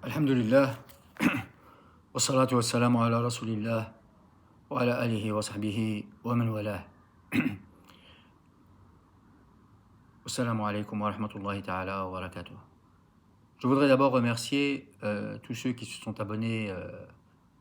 Alhamdulillah, wa salatu wa salamu ala rasulillah, wa ala alihi wa sahbihi wa man walah. Assalamu alaikum wa rahmatullahi ta'ala wa barakatuh. Je voudrais d'abord remercier tous ceux qui se sont abonnés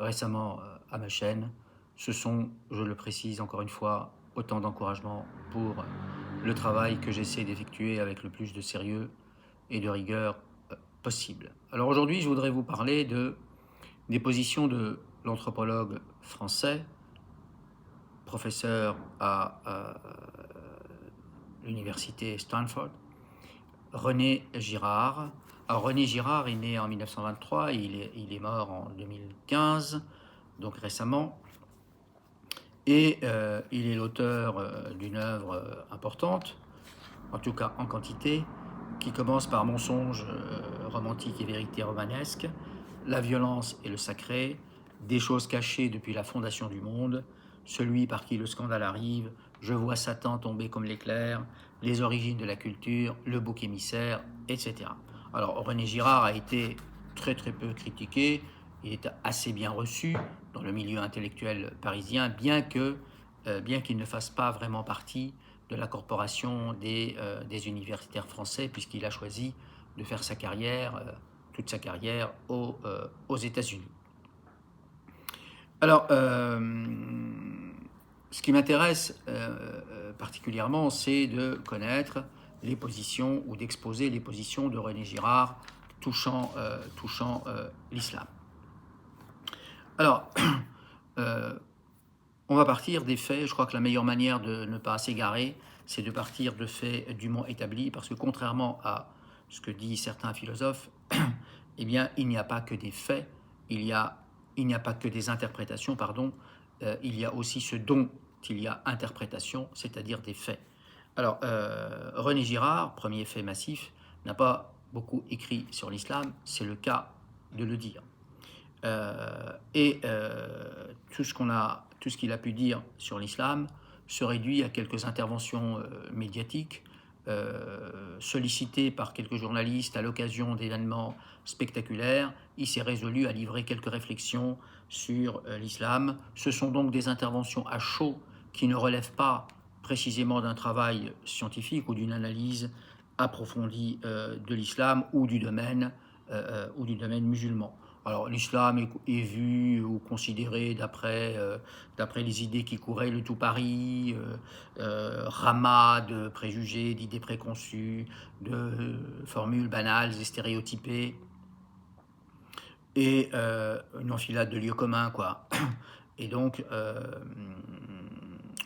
récemment à ma chaîne. Ce sont, je le précise encore une fois, autant d'encouragement pour le travail que j'essaie d'effectuer avec le plus de sérieux et de rigueur possible. Alors aujourd'hui, je voudrais vous parler des positions de l'anthropologue français, professeur à l'université Stanford, René Girard. Alors René Girard est né en 1923, il est mort en 2015, donc récemment, et il est l'auteur d'une œuvre importante, en tout cas en quantité, qui commence par Mensonges romantiques et vérité romanesque, La violence et le sacré, Des choses cachées depuis la fondation du monde, Celui par qui le scandale arrive, Je vois Satan tomber comme l'éclair, Les origines de la culture, Le bouc émissaire, etc. Alors René Girard a été très peu critiqué, il est assez bien reçu dans le milieu intellectuel parisien, bien qu'il ne fasse pas vraiment partie de la corporation des universitaires français, puisqu'il a choisi de faire sa carrière, toute sa carrière aux États-Unis. Alors, ce qui m'intéresse particulièrement, c'est de connaître les positions ou d'exposer les positions de René Girard touchant l'islam. Alors, on va partir des faits. Je crois que la meilleure manière de ne pas s'égarer, c'est de partir de faits dûment établis, parce que contrairement à ce que disent certains philosophes, eh bien, il n'y a pas que des faits, il n'y a pas que des interprétations, il y a aussi ce dont il y a interprétation, c'est-à-dire des faits. Alors, René Girard, premier fait massif, n'a pas beaucoup écrit sur l'islam, c'est le cas de le dire. Tout ce qu'il a pu dire sur l'islam se réduit à quelques interventions médiatiques, sollicité par quelques journalistes à l'occasion d'événements spectaculaires. Il s'est résolu à livrer quelques réflexions sur l'islam. Ce sont donc des interventions à chaud qui ne relèvent pas précisément d'un travail scientifique ou d'une analyse approfondie de l'islam ou du domaine musulman. Alors l'islam est vu ou considéré d'après les idées qui couraient le tout Paris, ramas de préjugés, d'idées préconçues, de formules banales et stéréotypées, et une enfilade de lieux communs, quoi. Et donc,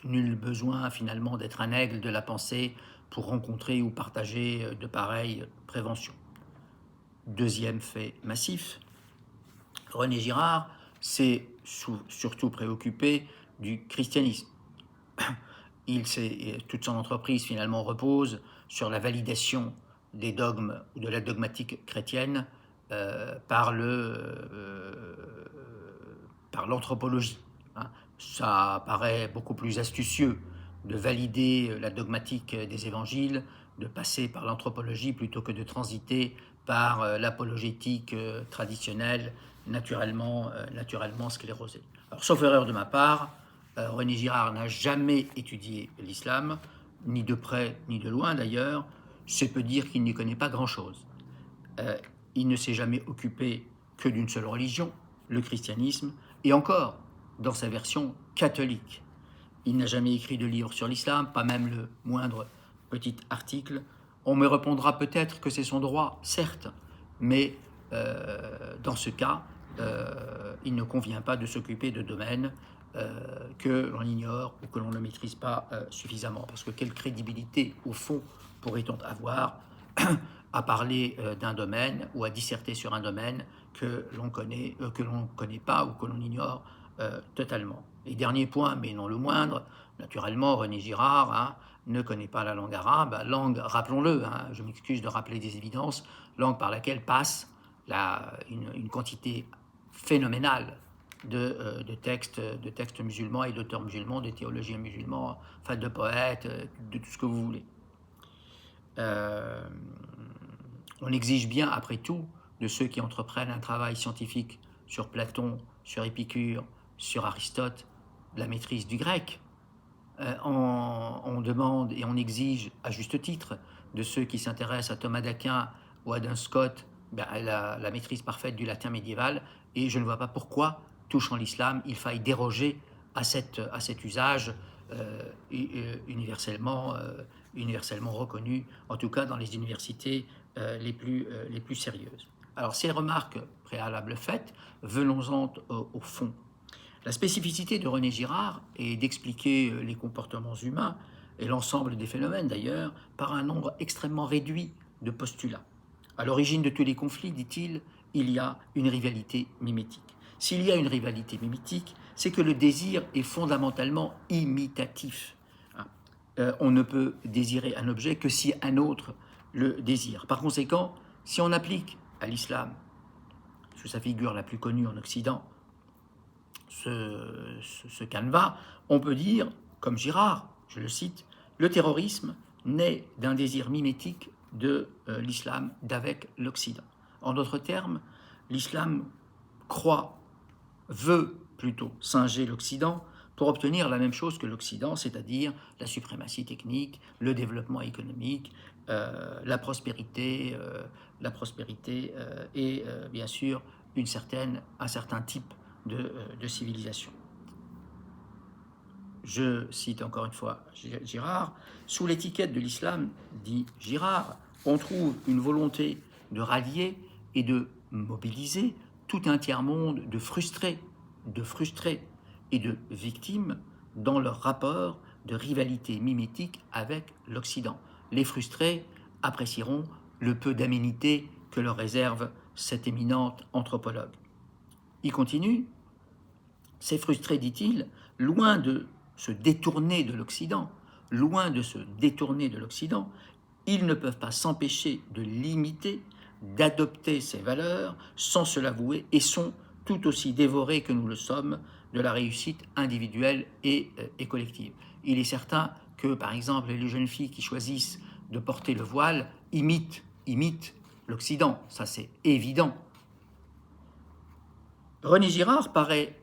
nul besoin finalement d'être un aigle de la pensée pour rencontrer ou partager de pareilles préventions. Deuxième fait massif, René Girard s'est surtout préoccupé du christianisme. Toute son entreprise finalement repose sur la validation des dogmes ou de la dogmatique chrétienne par l'anthropologie. Ça paraît beaucoup plus astucieux de valider la dogmatique des évangiles, de passer par l'anthropologie plutôt que de transiter par l'apologétique traditionnelle, naturellement sclérosée. Alors, sauf erreur de ma part, René Girard n'a jamais étudié l'islam, ni de près ni de loin d'ailleurs. C'est peu dire qu'il n'y connaît pas grand-chose. Il ne s'est jamais occupé que d'une seule religion, le christianisme, et encore dans sa version catholique. Il n'a jamais écrit de livre sur l'islam, pas même le moindre petit article. On me répondra peut-être que c'est son droit, certes, mais dans ce cas, il ne convient pas de s'occuper de domaines que l'on ignore ou que l'on ne maîtrise pas suffisamment. Parce que quelle crédibilité, au fond, pourrait-on avoir à parler d'un domaine ou à disserter sur un domaine que l'on connaît pas ou que l'on ignore totalement. Et dernier point, mais non le moindre, naturellement, René Girard ne connaît pas la langue arabe, langue, rappelons-le, je m'excuse de rappeler des évidences, langue par laquelle passe une quantité phénoménale de textes musulmans et d'auteurs musulmans, de théologiens musulmans, enfin de poètes, de tout ce que vous voulez. On exige bien, après tout, de ceux qui entreprennent un travail scientifique sur Platon, sur Épicure, sur Aristote, la maîtrise du grec. On demande et on exige, à juste titre, de ceux qui s'intéressent à Thomas d'Aquin ou à Duns Scott, la maîtrise parfaite du latin médiéval, et je ne vois pas pourquoi, touchant l'islam, il faille déroger à cet usage universellement reconnu, en tout cas dans les universités les plus sérieuses. Alors, ces remarques préalables faites, venons-en au fond. La spécificité de René Girard est d'expliquer les comportements humains, et l'ensemble des phénomènes d'ailleurs, par un nombre extrêmement réduit de postulats. À l'origine de tous les conflits, dit-il, il y a une rivalité mimétique. S'il y a une rivalité mimétique, c'est que le désir est fondamentalement imitatif. On ne peut désirer un objet que si un autre le désire. Par conséquent, si on applique à l'islam, sous sa figure la plus connue en Occident, ce canevas, on peut dire, comme Girard, je le cite, le terrorisme naît d'un désir mimétique de l'islam d'avec l'Occident. En d'autres termes, l'islam veut plutôt singer l'Occident pour obtenir la même chose que l'Occident, c'est-à-dire la suprématie technique, le développement économique, la prospérité et bien sûr un certain type de civilisation. Je cite encore une fois Girard, sous l'étiquette de l'islam, dit Girard, on trouve une volonté de rallier et de mobiliser tout un tiers-monde de frustrés et de victimes dans leur rapport de rivalité mimétique avec l'Occident. Les frustrés apprécieront le peu d'aménité que leur réserve cette éminente anthropologue. Il continue, ces frustrés, dit-il, loin de se détourner de l'Occident, ils ne peuvent pas s'empêcher de l'imiter, d'adopter ses valeurs sans se l'avouer et sont tout aussi dévorés que nous le sommes de la réussite individuelle et collective. Il est certain que, par exemple, les jeunes filles qui choisissent de porter le voile imitent l'Occident, ça c'est évident. René Girard paraît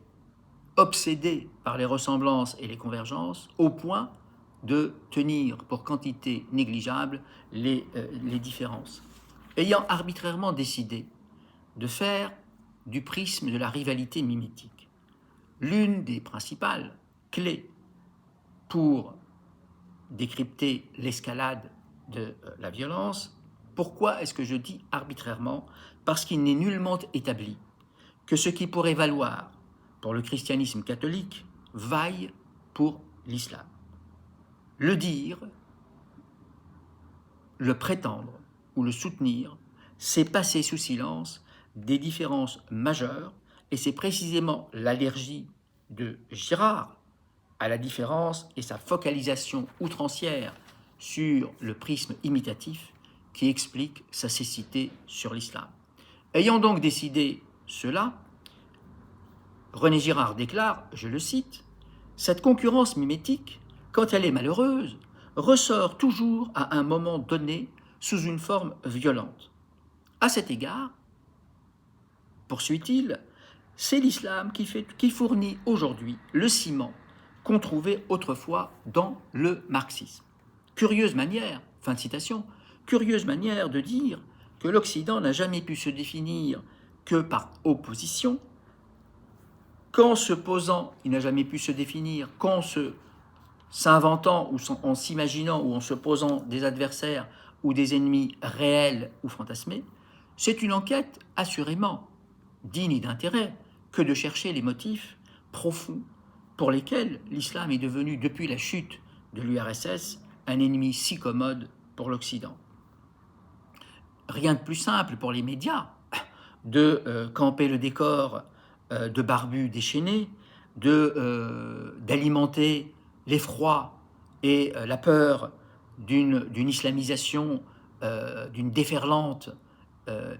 obsédé par les ressemblances et les convergences au point de tenir pour quantité négligeable les différences. Ayant arbitrairement décidé de faire du prisme de la rivalité mimétique l'une des principales clés pour décrypter l'escalade de la violence, pourquoi est-ce que je dis arbitrairement? Parce qu'il n'est nullement établi que ce qui pourrait valoir pour le christianisme catholique vaille pour l'islam. Le dire, le prétendre ou le soutenir, c'est passer sous silence des différences majeures, et c'est précisément l'allergie de Girard à la différence et sa focalisation outrancière sur le prisme imitatif qui explique sa cécité sur l'islam. Ayant donc décidé cela, René Girard déclare, je le cite, « Cette concurrence mimétique, quand elle est malheureuse, ressort toujours à un moment donné sous une forme violente. À cet égard, poursuit-il, c'est l'islam qui fournit aujourd'hui le ciment qu'on trouvait autrefois dans le marxisme. Curieuse manière, fin de citation, curieuse manière de dire que l'Occident n'a jamais pu se définir que par opposition, qu'en se posant, il n'a jamais pu se définir qu'en s'inventant ou en s'imaginant ou en se posant des adversaires ou des ennemis réels ou fantasmés. C'est une enquête assurément digne d'intérêt que de chercher les motifs profonds pour lesquels l'islam est devenu, depuis la chute de l'URSS, un ennemi si commode pour l'Occident. Rien de plus simple pour les médias de camper le décor de barbus déchaînés, d'alimenter l'effroi et la peur d'une islamisation, d'une déferlante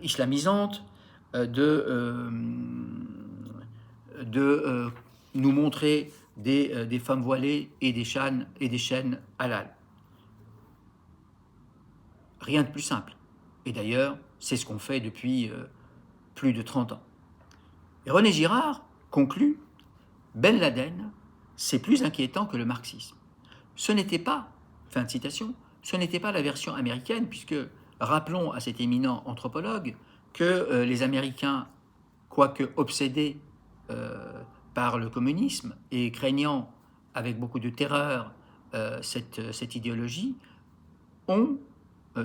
islamisante, de nous montrer des femmes voilées et des chaînes halal. Rien de plus simple. Et d'ailleurs, c'est ce qu'on fait depuis plus de 30 ans. Et René Girard conclut, Ben Laden, c'est plus inquiétant que le marxisme. Ce n'était pas, fin de citation, ce n'était pas la version américaine, puisque rappelons à cet éminent anthropologue que les Américains, quoique obsédés par le communisme et craignant avec beaucoup de terreur cette idéologie, ont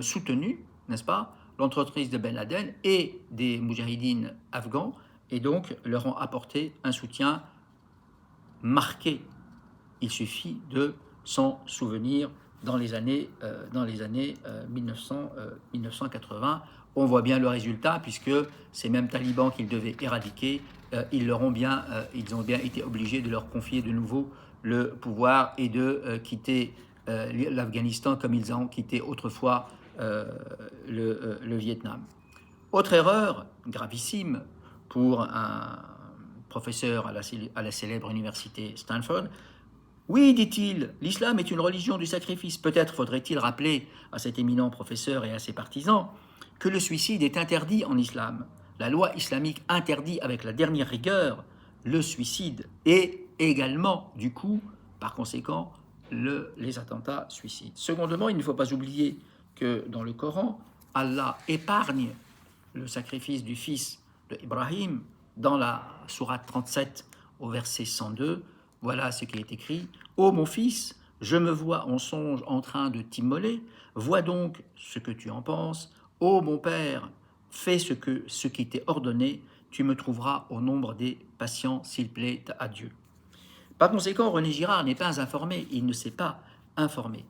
soutenu, n'est-ce pas, l'entreprise de Ben Laden et des moudjahidines afghans, et donc leur ont apporté un soutien marqué. Il suffit de s'en souvenir dans les années 1980. On voit bien le résultat, puisque ces mêmes talibans qu'ils devaient éradiquer, ils ont bien été obligés de leur confier de nouveau le pouvoir et de quitter l'Afghanistan comme ils ont quitté autrefois le Vietnam. Autre erreur gravissime pour un professeur à la célèbre université Stanford. Oui, dit-il, l'islam est une religion du sacrifice. Peut-être faudrait-il rappeler à cet éminent professeur et à ses partisans que le suicide est interdit en islam. La loi islamique interdit avec la dernière rigueur le suicide et également, du coup, par conséquent, les attentats suicides. Secondement, il ne faut pas oublier que dans le Coran, Allah épargne le sacrifice du fils de Ibrahim dans la sourate 37 au verset 102. Voilà ce qui est écrit. Ô mon fils, je me vois en songe en train de t'immoler. Vois donc ce que tu en penses. Ô mon père, fais ce qui t'est ordonné. Tu me trouveras au nombre des patients s'il plaît à Dieu. Par conséquent, René Girard n'est pas informé. Il ne s'est pas informé.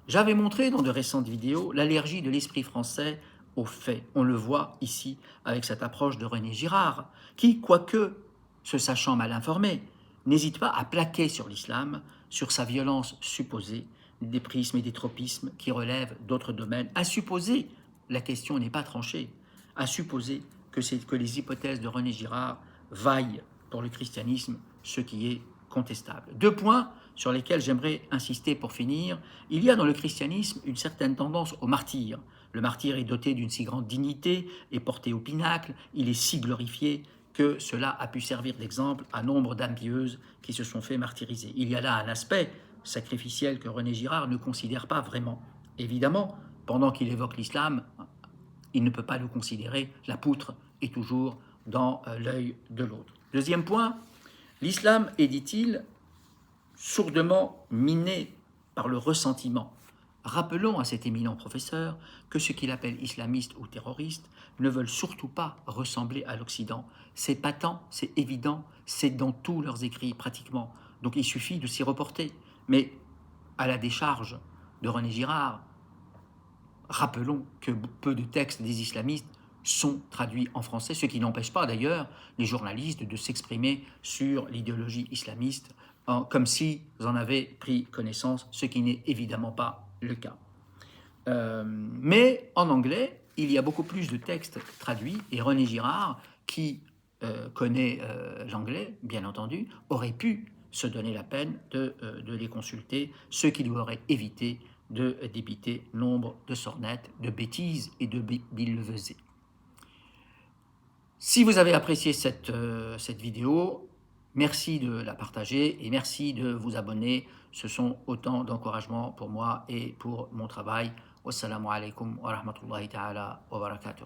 J'avais montré dans de récentes vidéos l'allergie de l'esprit français aux faits. On le voit ici avec cette approche de René Girard, qui, quoique se sachant mal informé, n'hésite pas à plaquer sur l'islam, sur sa violence supposée, des prismes et des tropismes qui relèvent d'autres domaines, à supposer, la question n'est pas tranchée, à supposer que les hypothèses de René Girard vaillent pour le christianisme, ce qui est contestable. 2 points sur lesquels j'aimerais insister pour finir. Il y a dans le christianisme une certaine tendance au martyr. Le martyr est doté d'une si grande dignité, est porté au pinacle, il est si glorifié que cela a pu servir d'exemple à nombre d'âmes pieuses qui se sont fait martyriser. Il y a là un aspect sacrificiel que René Girard ne considère pas vraiment. Évidemment, pendant qu'il évoque l'islam, il ne peut pas le considérer, la poutre est toujours dans l'œil de l'autre. Deuxième point, l'islam est, dit-il, sourdement miné par le ressentiment. Rappelons à cet éminent professeur que ce qu'il appelle islamistes ou terroristes ne veulent surtout pas ressembler à l'Occident. C'est patent, c'est évident, c'est dans tous leurs écrits pratiquement. Donc il suffit de s'y reporter. Mais à la décharge de René Girard, rappelons que peu de textes des islamistes sont traduits en français, ce qui n'empêche pas d'ailleurs les journalistes de s'exprimer sur l'idéologie islamiste comme s'ils en avaient pris connaissance, ce qui n'est évidemment pas le cas. Mais en anglais, il y a beaucoup plus de textes traduits, et René Girard, qui connaît l'anglais, bien entendu, aurait pu se donner la peine de les consulter, ce qui lui aurait évité de débiter nombre de sornettes, de bêtises et de billevesées. Si vous avez apprécié cette vidéo, merci de la partager et merci de vous abonner. Ce sont autant d'encouragements pour moi et pour mon travail. Wassalamu alaikum wa rahmatullahi ta'ala wa barakatuh.